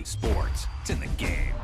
sports. It's in the game.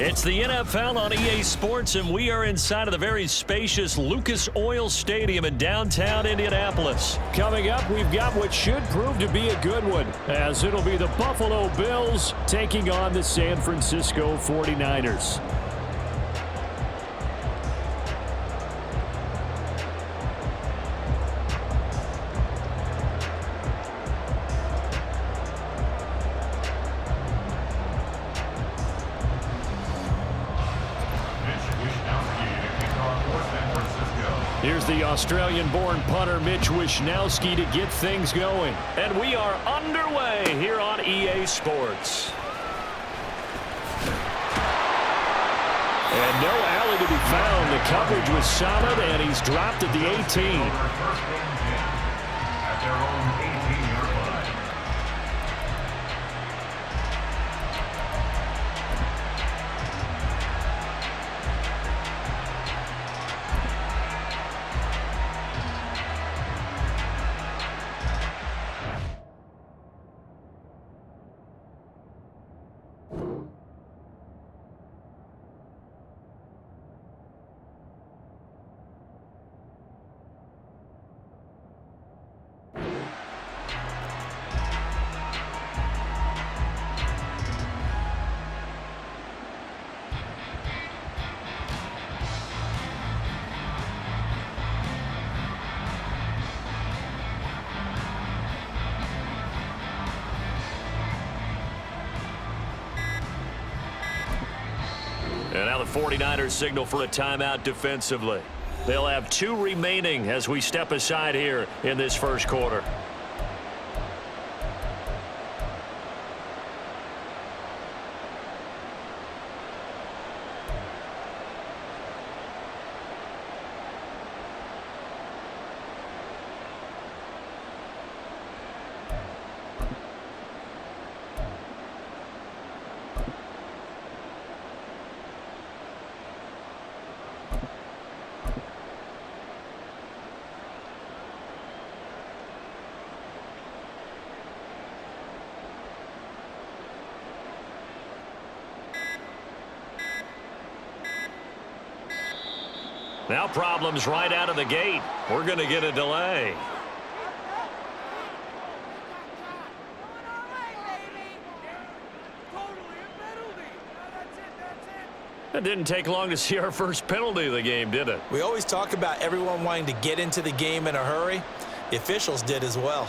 It's the NFL on EA Sports, and we are inside of the very spacious Lucas Oil Stadium in downtown Indianapolis. Coming up, we've got what should prove to be a good one, as it'll be the Buffalo Bills taking on the San Francisco 49ers. Here's the Australian-born punter Mitch Wishnowsky to get things going. And we are underway here on EA Sports. And no alley to be found. The coverage was solid, and he's dropped at the 18. And now the 49ers signal for a timeout defensively. They'll have 2 remaining as we step aside here in this first quarter. Now problems right out of the gate. We're going to get a delay. It didn't take long to see our first penalty of the game, did it? We always talk about everyone wanting to get into the game in a hurry. The officials did as well.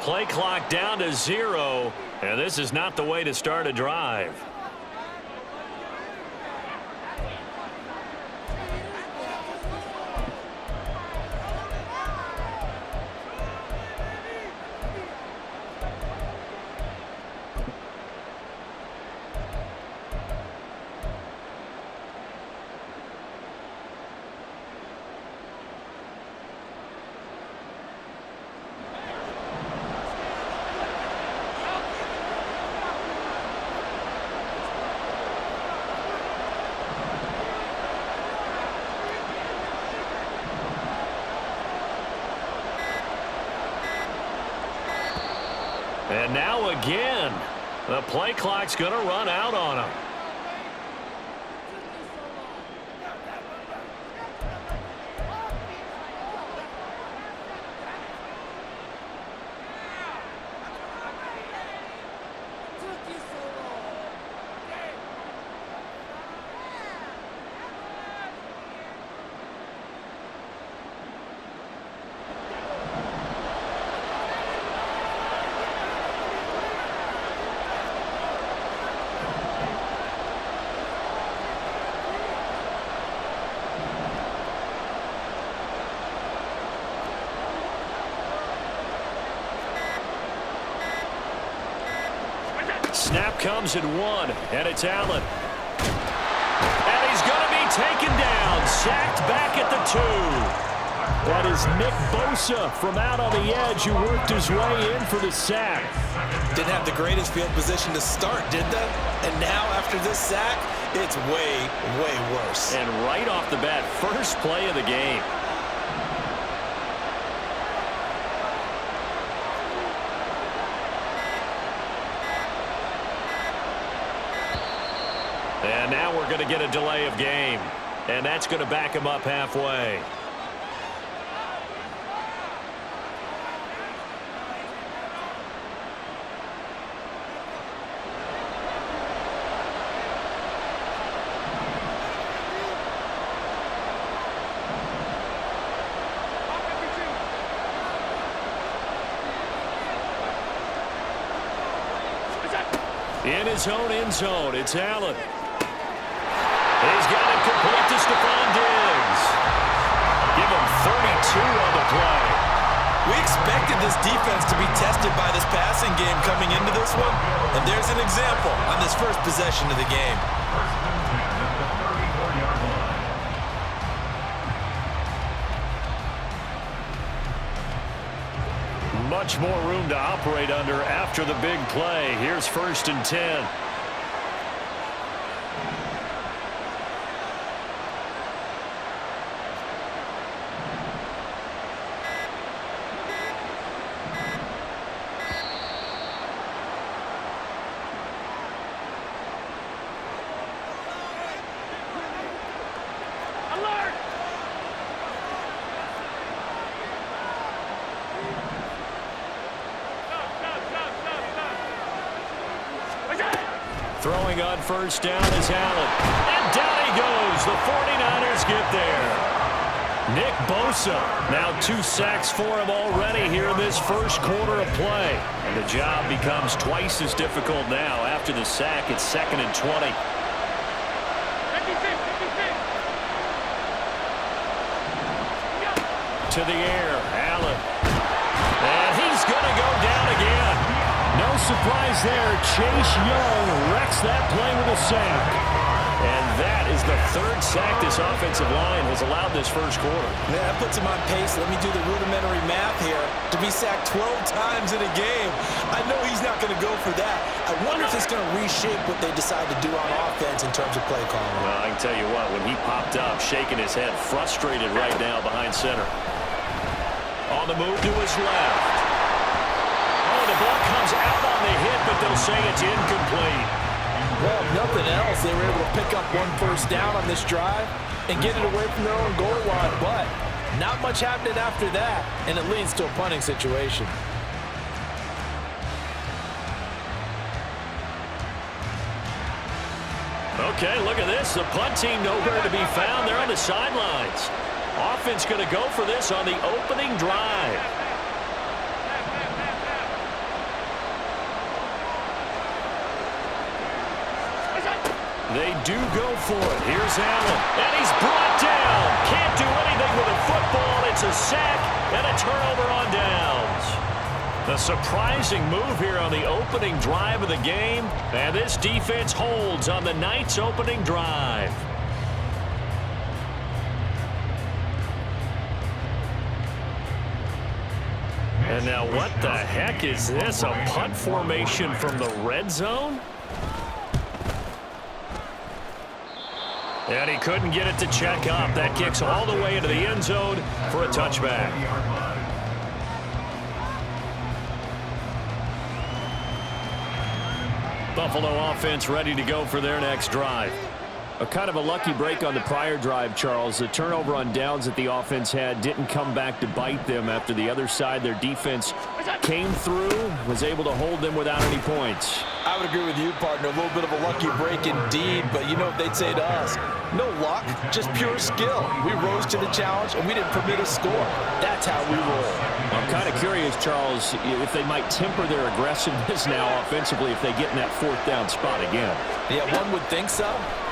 play clock down to 0, and this is not the way to start a drive. And now again, the play clock's going to run out on him. Snap comes at 1, and it's Allen. And he's going to be taken down, sacked back at the 2. That is Nick Bosa from out on the edge who worked his way in for the sack. Didn't have the greatest field position to start, did they? And now after this sack, it's way, way worse. And right off the bat, first play of the game. And now we're going to get a delay of game. And that's going to back him up halfway. In his own end zone, it's Allen. He's got it complete to Stephon Diggs. Give him 32 on the play. We expected this defense to be tested by this passing game coming into this one, and there's an example on this first possession of the game. Much more room to operate under after the big play. Here's 1st and 10. Throwing on 1st down is Allen. And down he goes. The 49ers get there. Nick Bosa, now 2 sacks for him already here in this first quarter of play. And the job becomes twice as difficult now. After the sack, it's 2nd and 20. To the air, Allen. And he's going to go down again. No surprise there. Chase Young wrecks that play with a sack. And that is the 3rd sack this offensive line has allowed this first quarter. Yeah, that puts him on pace. Let me do the rudimentary math here. To be sacked 12 times in a game, I know he's not going to go for that. I wonder if it's going to reshape what they decide to do on offense in terms of play calling. Well, I can tell you what, when he popped up, shaking his head, frustrated right now behind center. On the move to his left. Oh, the ball comes out on the hit, but they'll say it's incomplete. Well, if nothing else, they were able to pick up 1 first down on this drive and get it away from their own goal line. But not much happening after that, and it leads to a punting situation. Okay, look at this. The punt team nowhere to be found. They're on the sidelines. Offense going to go for this on the opening drive. They do go for it. Here's Allen, and he's brought down. Can't do anything with a football. It's a sack and a turnover on downs. A surprising move here on the opening drive of the game, and this defense holds on the Knights' opening drive. And now what the heck is this? A punt formation from the red zone? And he couldn't get it to check up. That kicks all the way into the end zone for a touchback. Buffalo offense ready to go for their next drive. A kind of a lucky break on the prior drive, Charles. The turnover on downs that the offense had didn't come back to bite them after the other side. Their defense came through, was able to hold them without any points. I would agree with you, partner. A little bit of a lucky break indeed, but you know what they'd say to us? No luck, just pure skill. We rose to the challenge, and we didn't permit a score. That's how we roll. I'm kind of curious, Charles, if they might temper their aggressiveness now offensively if they get in that fourth down spot again. Yeah, one would think so,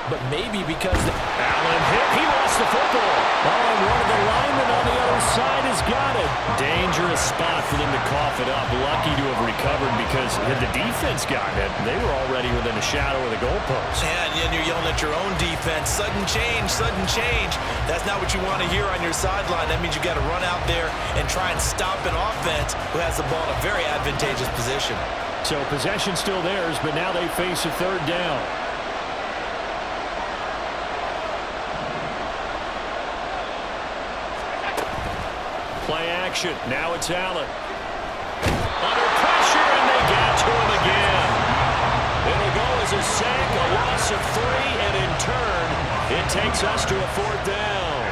but maybe because Allen hit. He lost the football. Oh, and one of the linemen on the other side has got it. Dangerous spot for them to cough it up. Lucky to have recovered because had the defense gotten it, they were already within a shadow of the goalpost. Yeah, and you're yelling at your own defense. Sudden change, sudden change. That's not what you want to hear on your sideline. That means you got to run out there and try and stop an offense who has the ball in a very advantageous position. So possession still theirs, but now they face a third down. Play action. Now it's Allen. Under pressure, and they get to him again. It'll go as a sack, a loss of 3, and in turn, it takes us to a fourth down.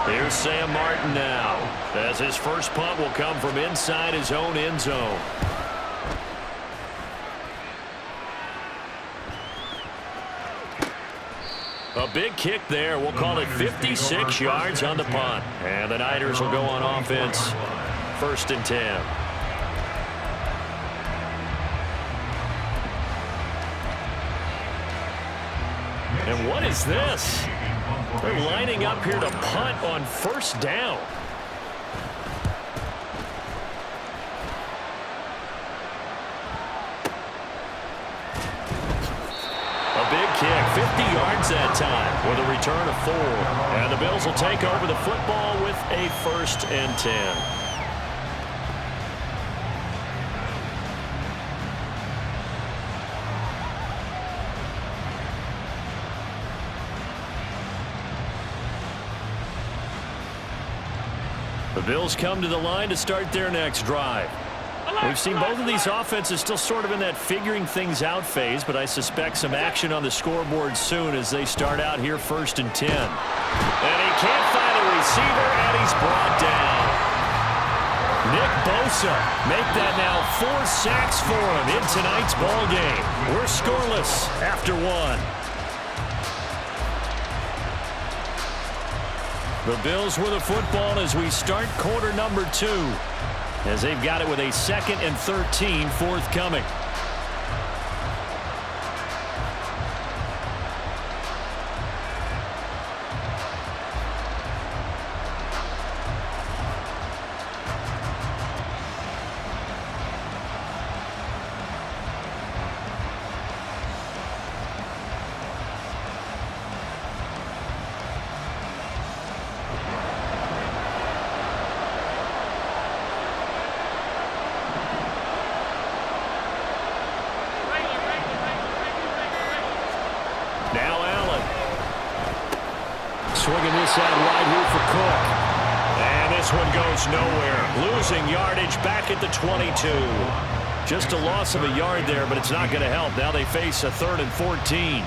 Here's Sam Martin now, as his first punt will come from inside his own end zone. A big kick there. We'll call it 56 yards on the punt. And the Niners will go on offense. 1st and 10. And what is this? They're lining up here to punt on 1st down. Big kick, 50 yards that time with a return of 4. And the Bills will take over the football with a 1st and 10. The Bills come to the line to start their next drive. We've seen both of these offenses still sort of in that figuring things out phase, but I suspect some action on the scoreboard soon as they start out here 1st and 10. And he can't find a receiver, and he's brought down. Nick Bosa make that now 4 sacks for him in tonight's ball game. We're scoreless after 1. The Bills with a football as we start quarter number 2. As they've got it with a 2nd and 13 forthcoming. Now Allen. Swinging this out wide here for Cook. And this one goes nowhere. Losing yardage back at the 22. Just a loss of a yard there, but it's not going to help. Now they face a 3rd and 14.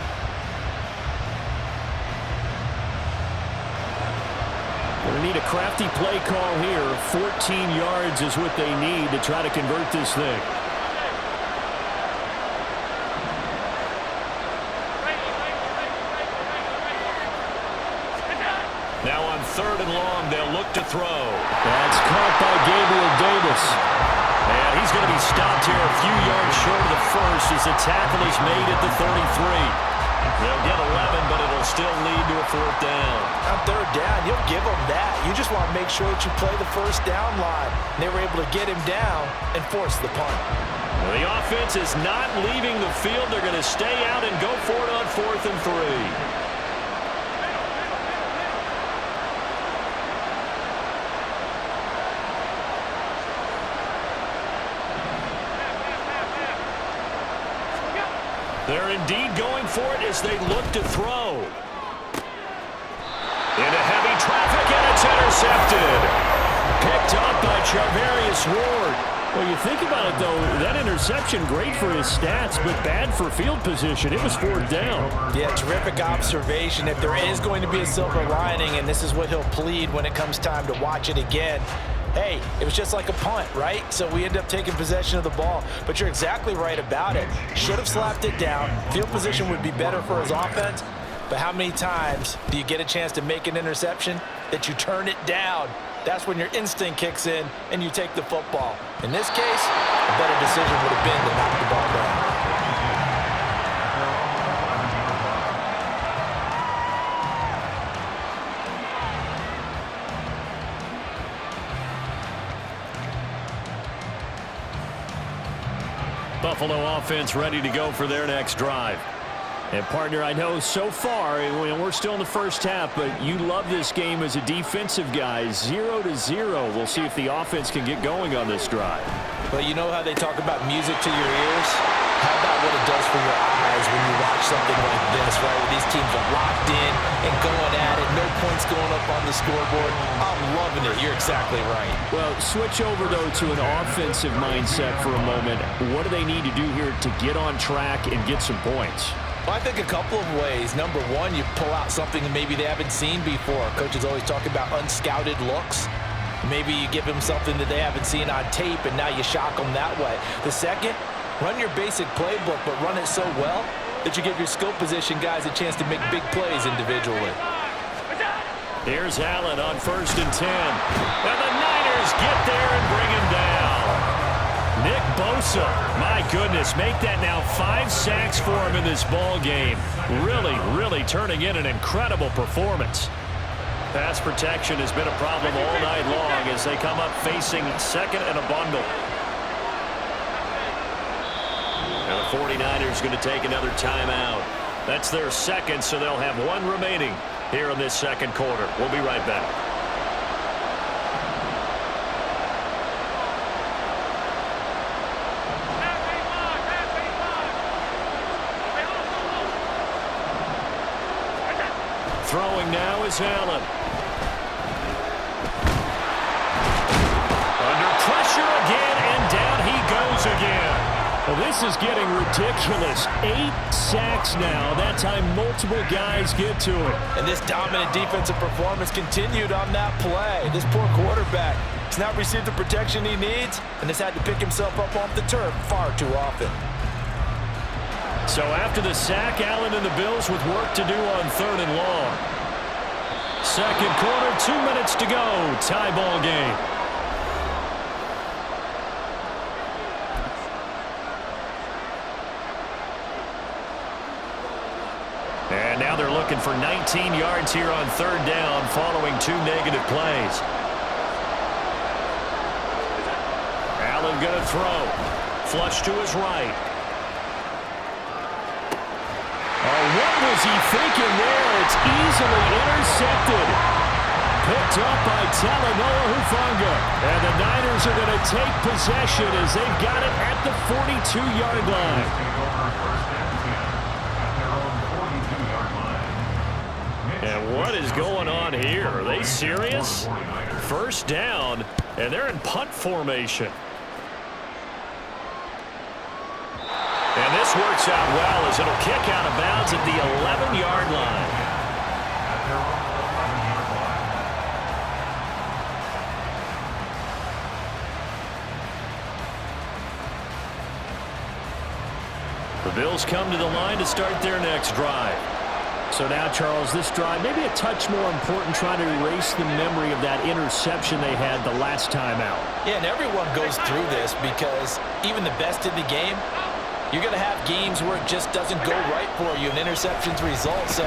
Going to need a crafty play call here. 14 yards is what they need to try to convert this thing. Now on 3rd and long, they'll look to throw. That's caught by Gabriel Davis. And he's going to be stopped here a few yards short of the first as the tackle is made at the 33. They'll get 11, but it'll still lead to a 4th down. On 3rd down, you'll give them that. You just want to make sure that you play the 1st down line. They were able to get him down and force the punt. Well, the offense is not leaving the field. They're going to stay out and go for it on 4th and 3. They're indeed going for it as they look to throw. Into heavy traffic, and it's intercepted. Picked up by Charvarius Ward. Well, you think about it, though, that interception, great for his stats, but bad for field position. It was 4th down. Yeah, terrific observation. If there is going to be a silver lining, and this is what he'll plead when it comes time to watch it again, hey, it was just like a punt, right? So we end up taking possession of the ball. But you're exactly right about it. Should have slapped it down. Field position would be better for his offense. But how many times do you get a chance to make an interception that you turn it down? That's when your instinct kicks in and you take the football. In this case, a better decision would have been to knock the ball down. Buffalo offense ready to go for their next drive. And, partner, I know so far, we're still in the first half, but you love this game as a defensive guy. 0-0. We'll see if the offense can get going on this drive. Well, you know how they talk about music to your ears? How about what it does for your eyes when you watch something like this, right? Where these teams are locked in and going at it. No points going up on the scoreboard. I'm loving it. You're exactly right. Well, switch over, though, to an offensive mindset for a moment. What do they need to do here to get on track and get some points? Well, I think a couple of ways. Number one, you pull out something that maybe they haven't seen before. Coaches always talk about unscouted looks. Maybe you give them something that they haven't seen on tape, and now you shock them that way. The second, run your basic playbook, but run it so well that you give your skill position guys a chance to make big plays individually. Here's Allen on 1st and 10. And the Niners get there and bring him down. Nick Bosa, my goodness, make that now 5 sacks for him in this ball game. Really turning in an incredible performance. Pass protection has been a problem all night long as they come up facing 2nd and a bundle. And the 49ers going to take another timeout. That's their 2nd, so they'll have 1 remaining here in this 2nd quarter. We'll be right back. Throwing now is Allen. Under pressure again, and down he goes again. Well, this is getting ridiculous. 8 sacks now. That time multiple guys get to it. And this dominant defensive performance continued on that play. This poor quarterback has not received the protection he needs and has had to pick himself up off the turf far too often. So after the sack, Allen and the Bills with work to do on 3rd and long. 2nd quarter, 2 minutes to go. Tie ball game. And now they're looking for 19 yards here on 3rd down following 2 negative plays. Allen going to throw. Flush to his right. Oh, what was he thinking there? It's easily intercepted. Picked up by Talanoa Hufanga. And the Niners are going to take possession as they've got it at the 42-yard line. And what is going on here? Are they serious? 1st down, and they're in punt formation. And this works out well as it'll kick out of bounds at the 11-yard line. The Bills come to the line to start their next drive. So now, Charles, this drive maybe a touch more important, trying to erase the memory of that interception they had the last time out. Yeah, and everyone goes through this because even the best in the game You're going to have games where it just doesn't go right for you, and interceptions result. So,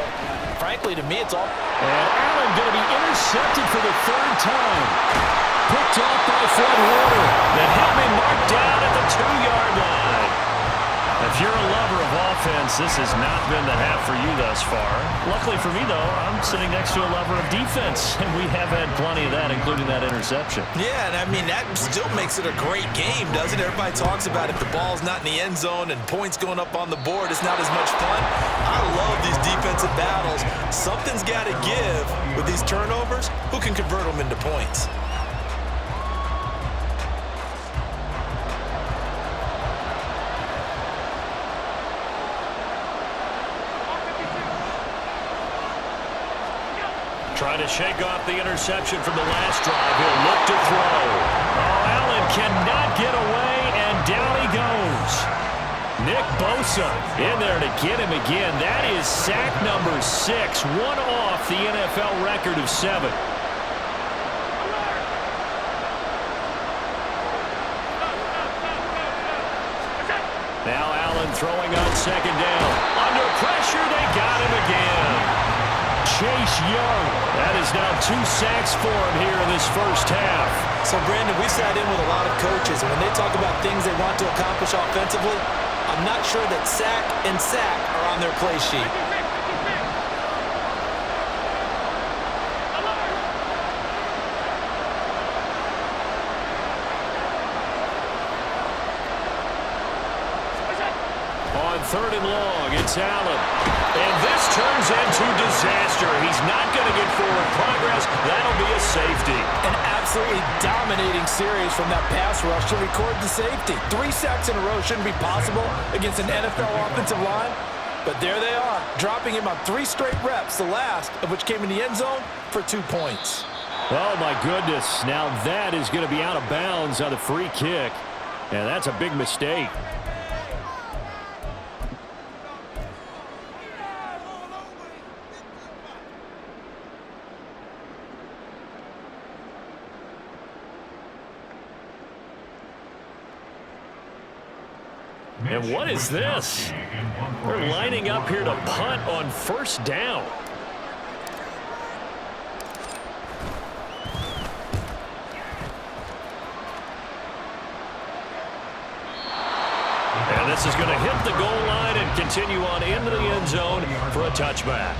frankly, to me, it's all... And Allen going to be intercepted for the third time. Picked off by Fred Warner. The helmet marked down at the 2-yard line. If you're a lover of offense, this has not been the half for you thus far. Luckily for me, though, I'm sitting next to a lover of defense, and we have had plenty of that, including that interception. Yeah, and I mean, that still makes it a great game, doesn't it? Everybody talks about if the ball's not in the end zone and points going up on the board, it's not as much fun. I love these defensive battles. Something's got to give with these turnovers. Who can convert them into points? Trying to shake off the interception from the last drive. He'll look to throw. Oh, Allen cannot get away, and down he goes. Nick Bosa in there to get him again. That is sack number 6, one off the NFL record of 7. Now Allen throwing on second down. Under pressure, they got him again. Chase Young. That is now 2 sacks for him here in this first half. So, Brandon, we sat in with a lot of coaches, and when they talk about things they want to accomplish offensively, I'm not sure that sack and sack are on their play sheet. On 3rd and long, it's Allen. And this turns into disaster. He's not going to get forward progress. That'll be a safety. An absolutely dominating series from that pass rush to record the safety. 3 sacks in a row shouldn't be possible against an NFL offensive line. But there they are, dropping him on 3 straight reps, the last of which came in the end zone for 2 points. Oh, my goodness. Now that is going to be out of bounds on the free kick. And that's a big mistake. And what is this? They're lining up here to punt on 1st down. And this is going to hit the goal line and continue on into the end zone for a touchback.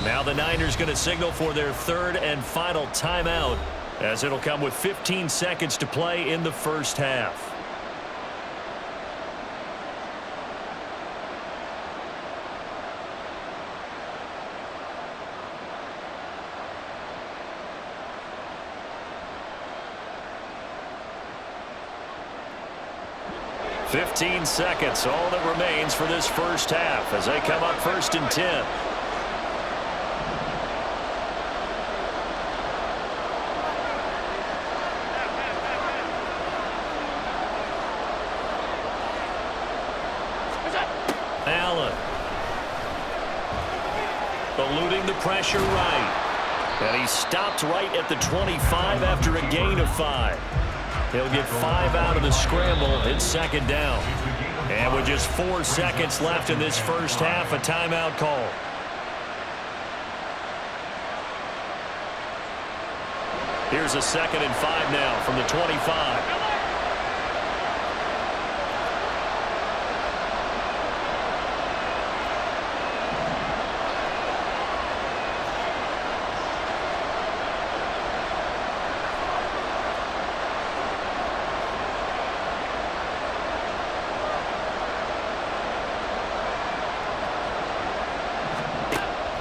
Now the Niners going to signal for their 3rd and final timeout, as it'll come with 15 seconds to play in the first half. "15 seconds, all that remains for this first half as they come up 1st and 10. Allen. Eluding the pressure right. And he stopped right at the 25 after a gain of 5. He'll get 5 out of the scramble. It's 2nd down. And with just 4 seconds left in this first half, a timeout call. Here's a 2nd and 5 now from the 25.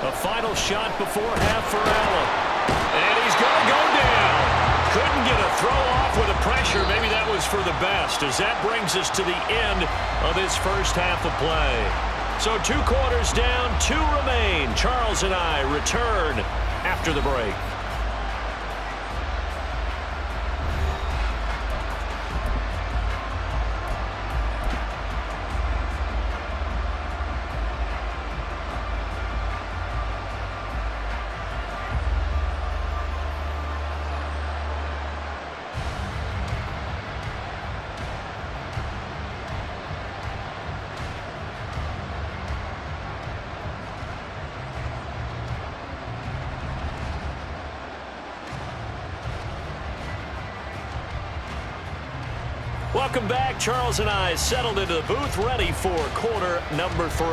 A final shot before half for Allen. And he's going to go down. Couldn't get a throw off with the pressure. Maybe that was for the best, as that brings us to the end of this first half of play. So 2 quarters down, 2 remain. Charles and I return after the break. Welcome back. Charles and I settled into the booth, ready for quarter number 3.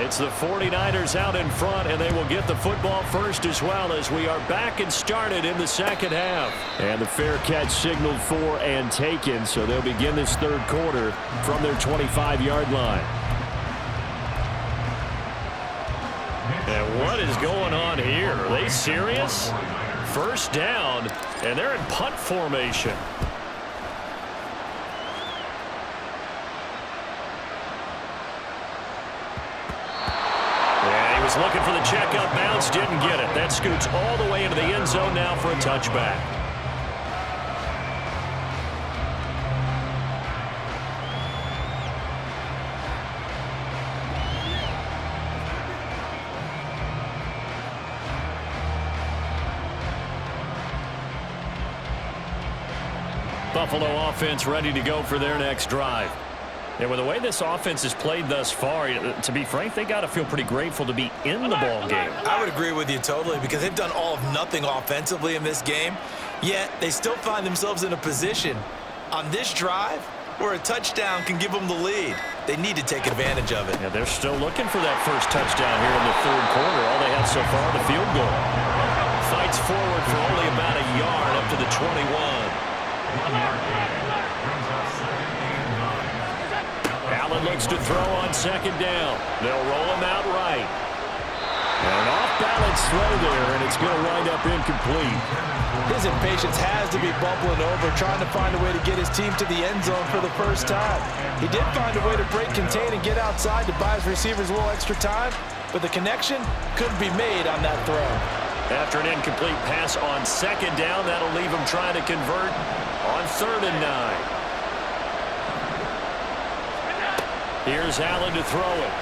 It's the 49ers out in front, and they will get the football first as well as we are back and started in the second half. And the fair catch signaled for and taken, so they'll begin this third quarter from their 25-yard line. And what is going on here? Are they serious? First down, and they're in punt formation. Looking for the check up bounce, didn't get it. That scoots all the way into the end zone now for a touchback. Buffalo offense ready to go for their next drive. And with the way this offense has played thus far, to be frank, they got to feel pretty grateful to be in the ball game. I would agree with you totally because they've done all of nothing offensively in this game, yet they still find themselves in a position on this drive where a touchdown can give them the lead. They need to take advantage of it. Yeah, they're still looking for that first touchdown here in the third quarter. All they have so far, the field goal. Fights forward for only about a yard up to the 21. Allen looks to throw on second down. They'll roll him out right. And an off-balance throw there, and it's going to wind up incomplete. His impatience has to be bubbling over, trying to find a way to get his team to the end zone for the first time. He did find a way to break contain and get outside to buy his receivers a little extra time, but the connection couldn't be made on that throw. After an incomplete pass on second down, that'll leave him trying to convert on 3rd and 9. Here's Allen to throw it.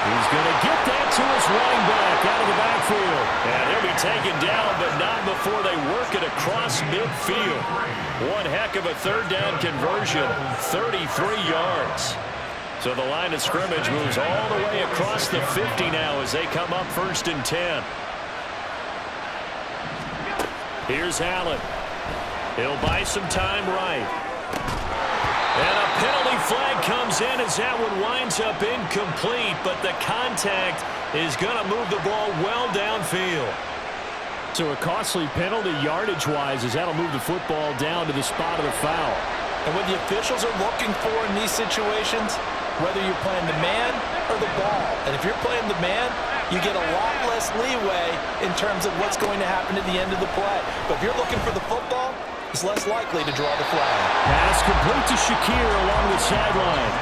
He's going to get that to his running back out of the backfield. And he'll be taken down, but not before they work it across midfield. One heck of a third down conversion, 33 yards. So the line of scrimmage moves all the way across the 50 now as they come up 1st and 10. Here's Allen. He'll buy some time right. And a penalty flag comes in as that one winds up incomplete, but the contact is going to move the ball well downfield. So a costly penalty yardage-wise as that'll move the football down to the spot of the foul. And what the officials are looking for in these situations, whether you're playing the man or the ball, and if you're playing the man, you get a lot less leeway in terms of what's going to happen at the end of the play. But if you're looking for the football, it's less likely to draw the flag. Pass complete to Shakir along the sideline.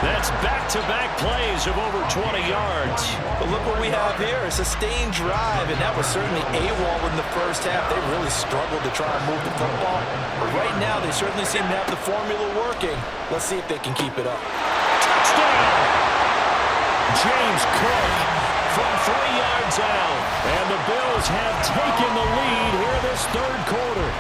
That's back-to-back plays of over 20 yards. But look what we have here, a sustained drive, and that was certainly AWOL in the first half. They really struggled to try and move the football. But right now, they certainly seem to have the formula working. Let's see if they can keep it up. Touchdown! James Cook from 3 yards out. And the Bills have taken the lead here this third quarter.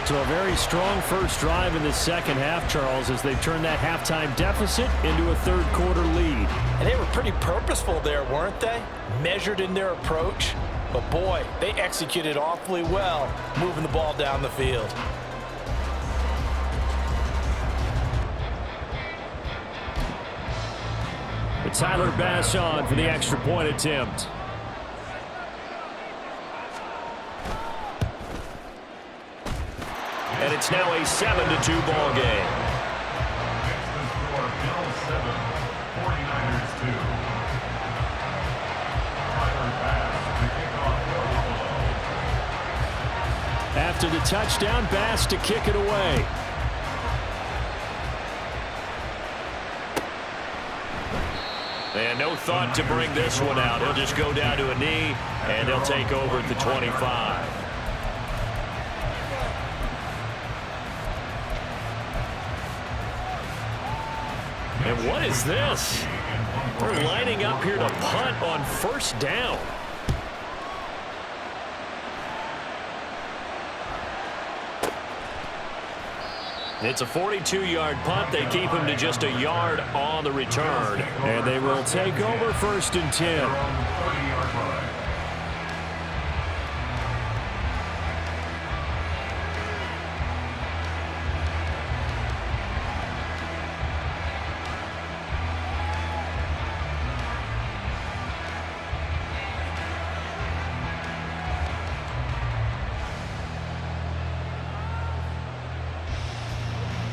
So a very strong first drive in the second half, Charles, as they've turned that halftime deficit into a third quarter lead. And they were pretty purposeful there, weren't they? Measured in their approach. But boy, they executed awfully well, moving the ball down the field. But Tyler Bass on for the extra point attempt. And it's now a 7-2 ball game. After the touchdown, Bass to kick it away. And no thought to bring this one out. He'll just go down to a knee, and they'll take over at the 25. And what is this? We're lining up here to punt on first down. It's a 42-yard punt. They keep him to just a yard on the return. And they will take over 1st and 10.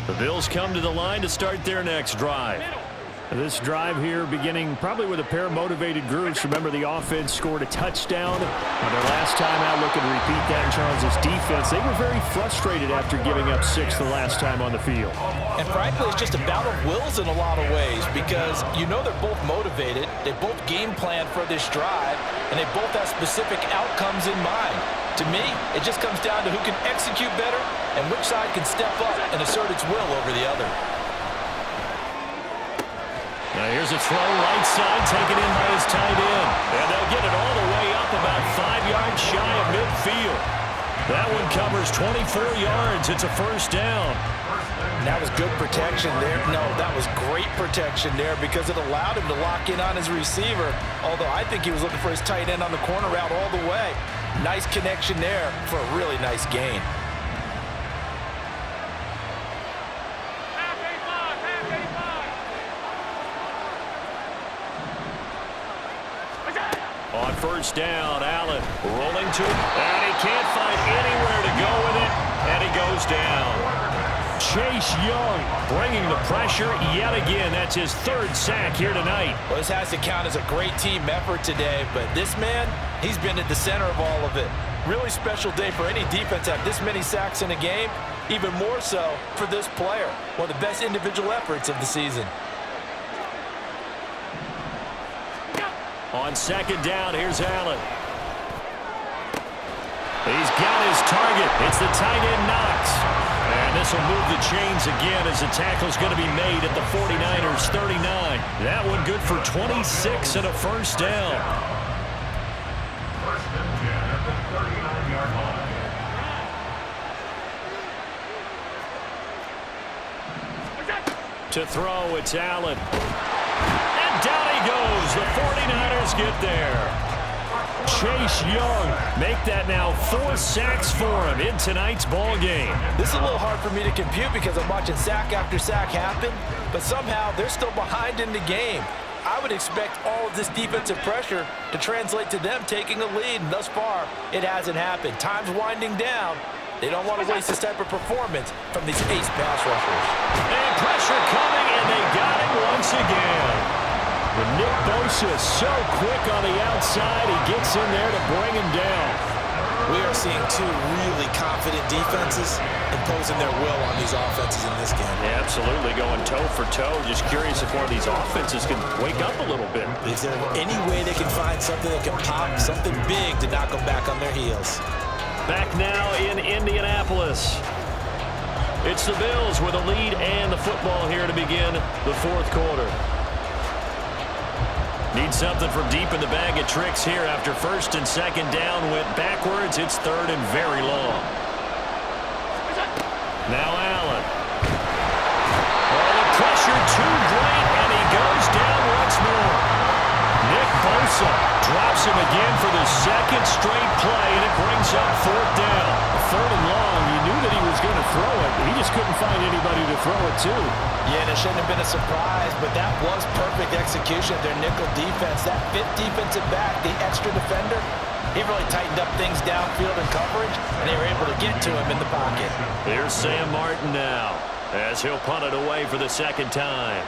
The Bills come to the line to start their next drive. This drive here beginning probably with a pair of motivated groups. Remember, the offense scored a touchdown on their last time out, looking to repeat that in Charles' defense. They were very frustrated after giving up 6 the last time on the field. And frankly, it's just a battle of wills in a lot of ways because you know they're both motivated. They both game plan for this drive, and they both have specific outcomes in mind. To me, it just comes down to who can execute better and which side can step up and assert its will over the other. Now here's a throw right side, taken in by his tight end. And they'll get it all the way up about 5 yards shy of midfield. That one covers 24 yards. It's a 1st down. And that was good protection there. No, that was great protection there because it allowed him to lock in on his receiver. Although I think he was looking for his tight end on the corner route all the way. Nice connection there for a really nice gain. On 1st down, Allen rolling to it, and he can't find anywhere to go with it, and he goes down. Chase Young bringing the pressure yet again. That's his 3rd sack here tonight. Well, this has to count as a great team effort today, but this man, he's been at the center of all of it. Really special day for any defense to have this many sacks in a game, even more so for this player. One of the best individual efforts of the season. On 2nd down, here's Allen. He's got his target. It's the tight end Knox. And this will move the chains again as the tackle's going to be made at the 49ers 39. That one good for 26 and a 1st down. To throw, it's Allen. And down he goes. The 49ers get there. Chase Young make that now 4 sacks for him in tonight's ball game. This is a little hard for me to compute because I'm watching sack after sack happen, but somehow they're still behind in the game. I would expect all of this defensive pressure to translate to them taking a lead, and thus far, it hasn't happened. Time's winding down. They don't want to waste this type of performance from these ace pass rushers. And pressure coming, and they got him once again. But Nick Bosa so quick on the outside, he gets in there to bring him down. We are seeing 2 really confident defenses imposing their will on these offenses in this game. Yeah, absolutely, going toe for toe. Just curious if one of these offenses can wake up a little bit. Is there any way they can find something that can pop, something big to knock them back on their heels? Back now in Indianapolis. It's the Bills with a lead and the football here to begin the 4th quarter. Need something from deep in the bag of tricks here after 1st and 2nd down went backwards. It's 3rd and very long. Now Allen. Oh, the pressure too great, and he goes down once more. Nick Bosa drops him again for the 2nd straight play, and it brings up 4th down. 3rd and long. You knew that he was going to throw it. He just couldn't find anybody to throw it to. Yeah, and it shouldn't have been a surprise, but that was perfect execution of their nickel defense. That 5th defensive back, the extra defender, he really tightened up things downfield in coverage, and they were able to get to him in the pocket. Here's Sam Martin now, as he'll punt it away for the 2nd time.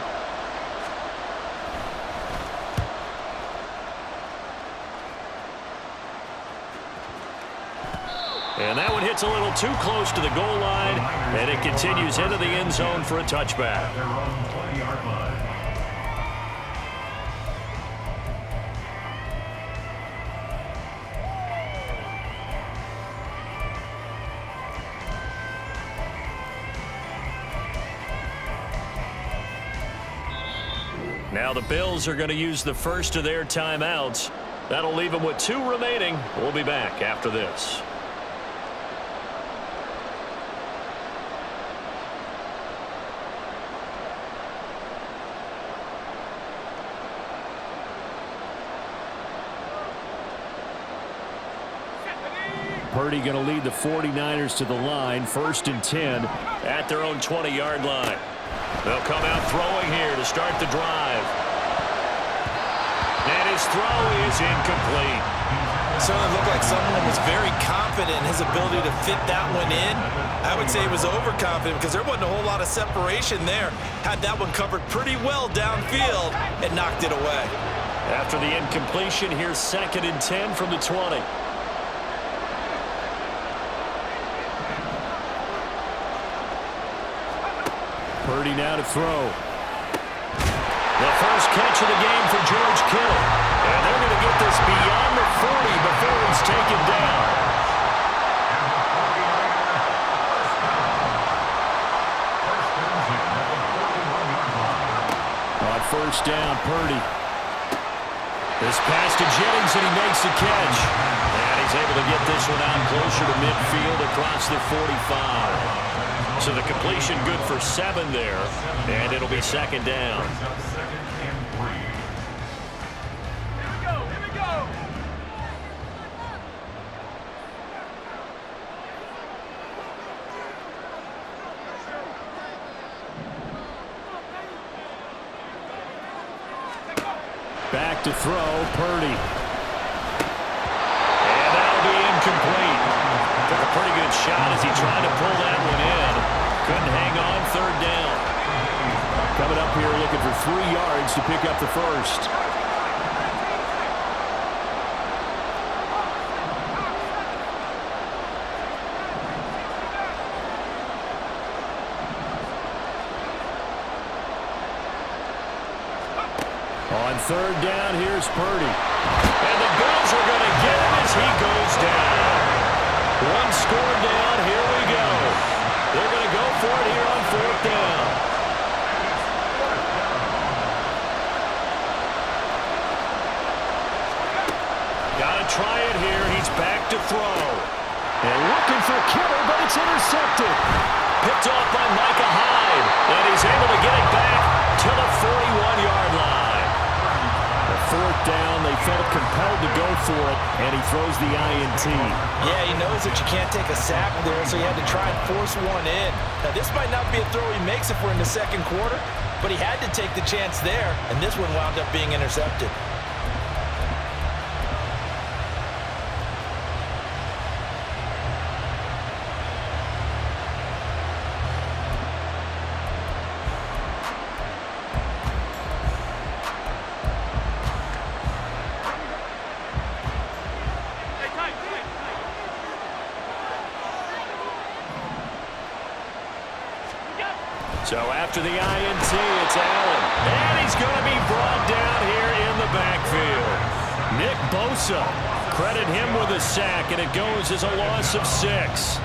And that one hits a little too close to the goal line, and it continues into the end zone for a touchback. Now the Bills are going to use the first of their timeouts. That'll leave them with 2 remaining. We'll be back after this. Purdy going to lead the 49ers to the line, 1st and 10 at their own 20-yard line. They'll come out throwing here to start the drive. And his throw is incomplete. Certainly looked like someone was very confident in his ability to fit that one in. I would say he was overconfident because there wasn't a whole lot of separation there. Had that one covered pretty well downfield and knocked it away. After the incompletion, here's 2nd and 10 from the 20. Purdy now to throw. The first catch of the game for George Kittle. And they're going to get this beyond the 40 before he's taken down. On 1st down, Purdy. This pass to Jennings, and he makes the catch. And he's able to get this one out closer to midfield across the 45. So the completion good for 7 there, and it'll be 2nd down. Back to throw, Purdy. And that'll be incomplete. Took a pretty good shot as he tried to pull that one in. Couldn't hang on, 3rd down. Coming up here looking for 3 yards to pick up the first. On 3rd down, here's Purdy. And the Bills are going to get him as he goes down. 1 score down, here we go. They're going to go for it here on 4th down. Got to try it here. He's back to throw. And looking for Kittle, but it's intercepted. Picked off by Micah Hyde. And he's able to get it back to the 41-yard line. 4th down, they felt compelled to go for it, and he throws the INT. Yeah, he knows that you can't take a sack there, so he had to try and force one in. Now, this might not be a throw he makes if we're in the 2nd quarter, but he had to take the chance there, and this one wound up being intercepted. So after the INT, it's Allen. And he's going to be brought down here in the backfield. Nick Bosa, credit him with a sack, and it goes as a loss of 6.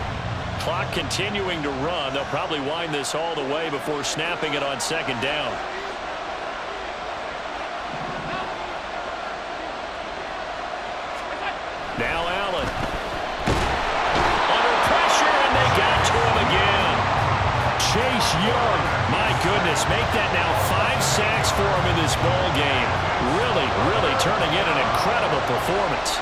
Clock continuing to run. They'll probably wind this all the way before snapping it on 2nd down. Now Allen. Under pressure, and they got to him again. Chase Young, my goodness, make that now 5 sacks for him in this ball game. Really, really turning in an incredible performance.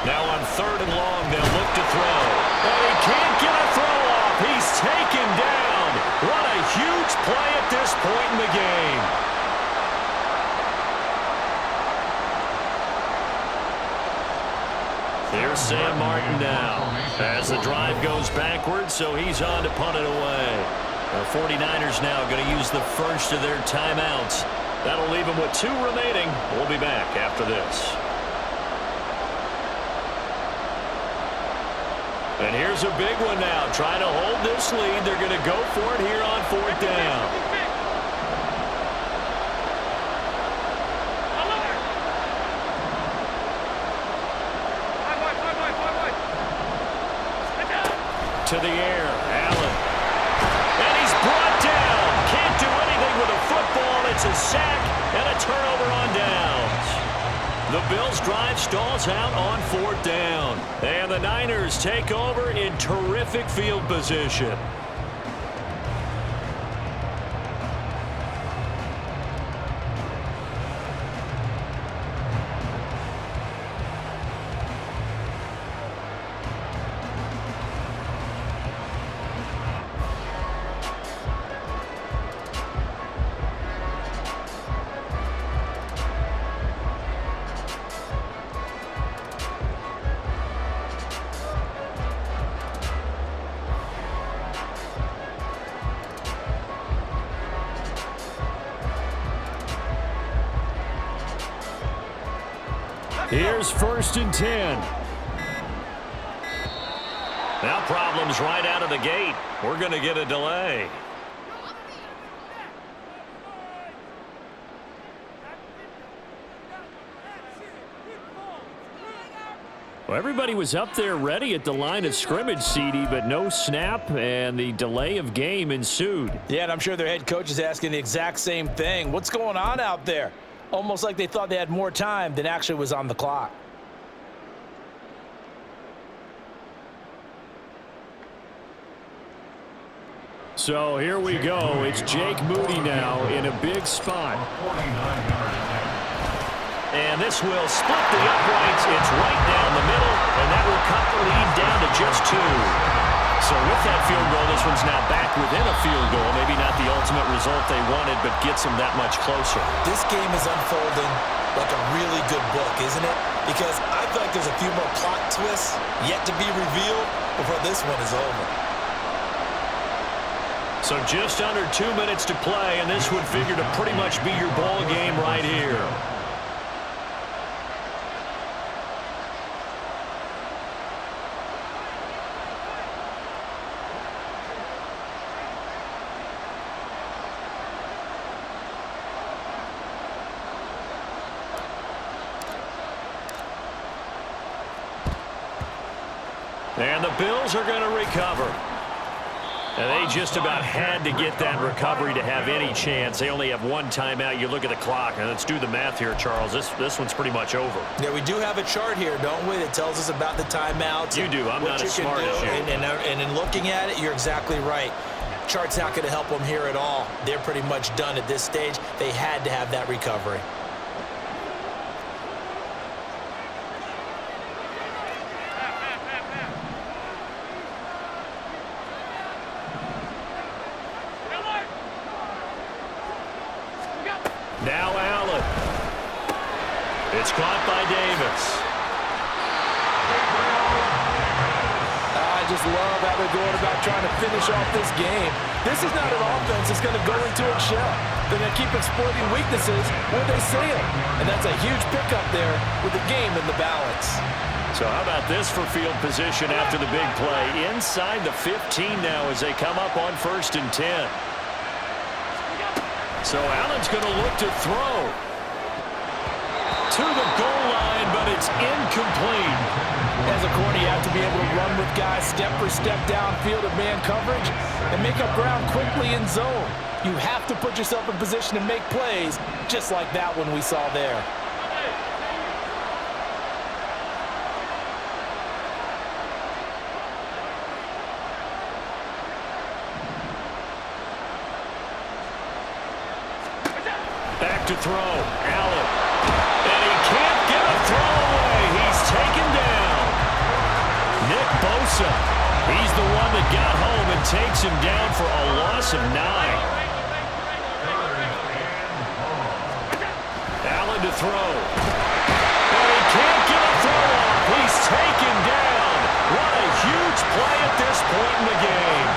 Now on 3rd and long, they'll look to throw. And he can't get a throw off. He's taken down. What a huge play at this point in the game. Here's Sam Martin now as the drive goes backwards, so he's on to punt it away. The 49ers now going to use the first of their timeouts. That'll leave them with 2 remaining. We'll be back after this. And here's a big one now. Trying to hold this lead. They're going to go for it here on 4th down. To the air, Allen. And he's brought down. Can't do anything with a football. It's a sack and a turnover on downs. The Bills' drive stalls out on 4th down. And the Niners take over in terrific field position. Here's 1st and 10. Now problems right out of the gate. We're going to get a delay. Well, everybody was up there ready at the line of scrimmage, CD, but no snap, and the delay of game ensued. Yeah, and I'm sure their head coach is asking the exact same thing. What's going on out there? Almost like they thought they had more time than actually was on the clock. So here we go. It's Jake Moody now in a big spot. And this will split the uprights. It's right down the middle, and that will cut the lead down to just 2. So with that field goal, this one's now back within a field goal. Maybe not the ultimate result they wanted, but gets them that much closer. This game is unfolding like a really good book, isn't it? Because I feel like there's a few more plot twists yet to be revealed before this one is over. So just under 2 minutes to play, and this would figure to pretty much be your ball game right here. And the Bills are going to recover. And they just about had to get that recovery to have any chance. They only have one timeout. You look at the clock, and let's do the math here, Charles. This one's pretty much over. Yeah, we do have a chart here, don't we, that tells us about the timeouts. You do. I'm not as smart as you. And in looking at it, you're exactly right. Chart's not going to help them here at all. They're pretty much done at this stage. They had to have that recovery. Now Allen. It's caught by Davis. I just love how they're going about trying to finish off this game. This is not an offense that's going to go into its shell. They're going to keep exploiting weaknesses where they see them. And that's a huge pickup there with the game in the balance. So how about this for field position after the big play? Inside the 15 now as they come up on 1st and 10. So Allen's going to look to throw to the goal line, but it's incomplete. As a corner, you have to be able to run with guys step for step downfield of man coverage and make up ground quickly in zone. You have to put yourself in position to make plays, just like that one we saw there. Back to throw. Allen. And he can't get a throw away. He's taken down. Nick Bosa. He's the one that got home and takes him down for a loss of 9. Allen to throw. And he can't get a throw off. He's taken down. What a huge play at this point in the game.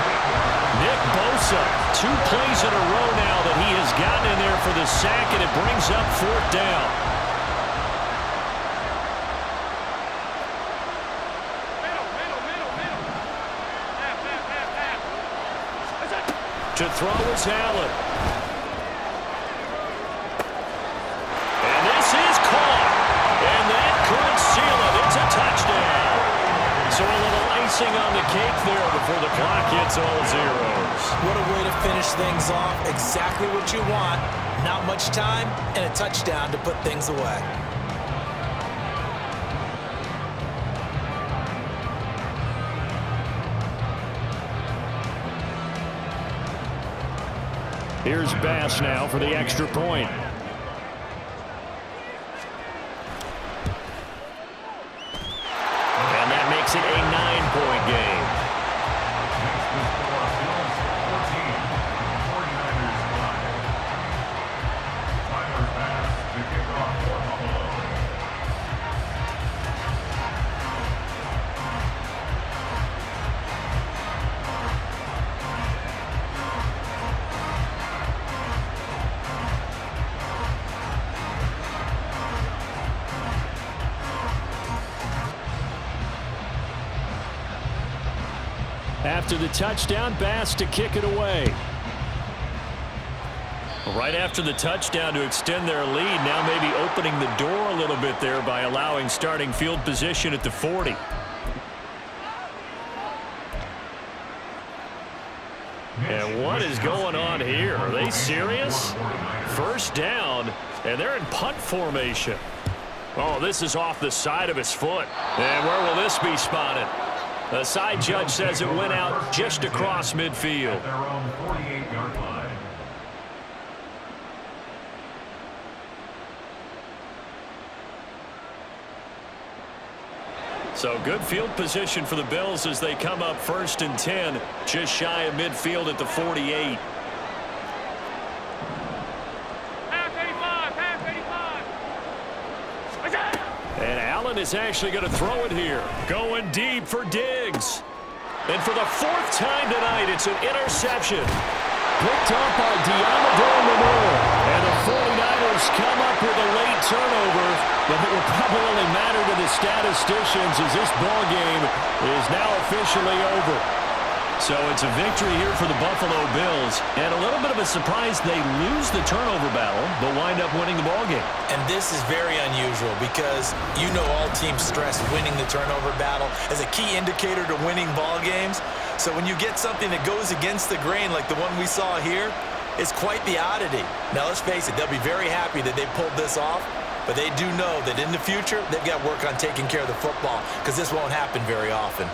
Nick Bosa, 2 plays in a row now that he has gotten in there for the sack, and it brings up 4th down. To throw is Allen. And this is caught. And that could seal it. It's a touchdown. So a little icing on the cake there before the clock hits all zeros. What a way to finish things off. Exactly what you want. Not much time and a touchdown to put things away. Here's Bass now for the extra point. And that makes it a 9-point game. After the touchdown, Bass to kick it away. Right after the touchdown to extend their lead, now maybe opening the door a little bit there by allowing starting field position at the 40. And what is going on here? Are they serious? First down, and they're in punt formation. Oh, this is off the side of his foot. And where will this be spotted? The side judge says it went out just across midfield. At their own 48-yard line. So good field position for the Bills as they come up 1st and 10, just shy of midfield at the 48. And Allen is actually going to throw it here. Going deep for Diggs. And for the 4th time tonight, it's an interception. Picked up by Diamador. And the 49ers come up with a late turnover, but it will probably only matter to the statisticians as this ball game is now officially over. So it's a victory here for the Buffalo Bills, and a little bit of a surprise they lose the turnover battle, but wind up winning the ball game. And this is very unusual because you know all teams stress winning the turnover battle as a key indicator to winning ball games. So when you get something that goes against the grain like the one we saw here, it's quite the oddity. Now let's face it, they'll be very happy that they pulled this off, but they do know that in the future they've got work on taking care of the football because this won't happen very often.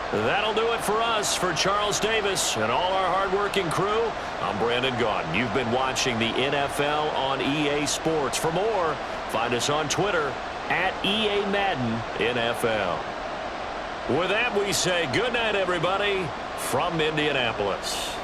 That'll do it for us. For Charles Davis and all our hardworking crew, I'm Brandon Gaudin. You've been watching the NFL on EA Sports. For more, find us on Twitter at EA Madden NFL. With that, we say good night, everybody, from Indianapolis.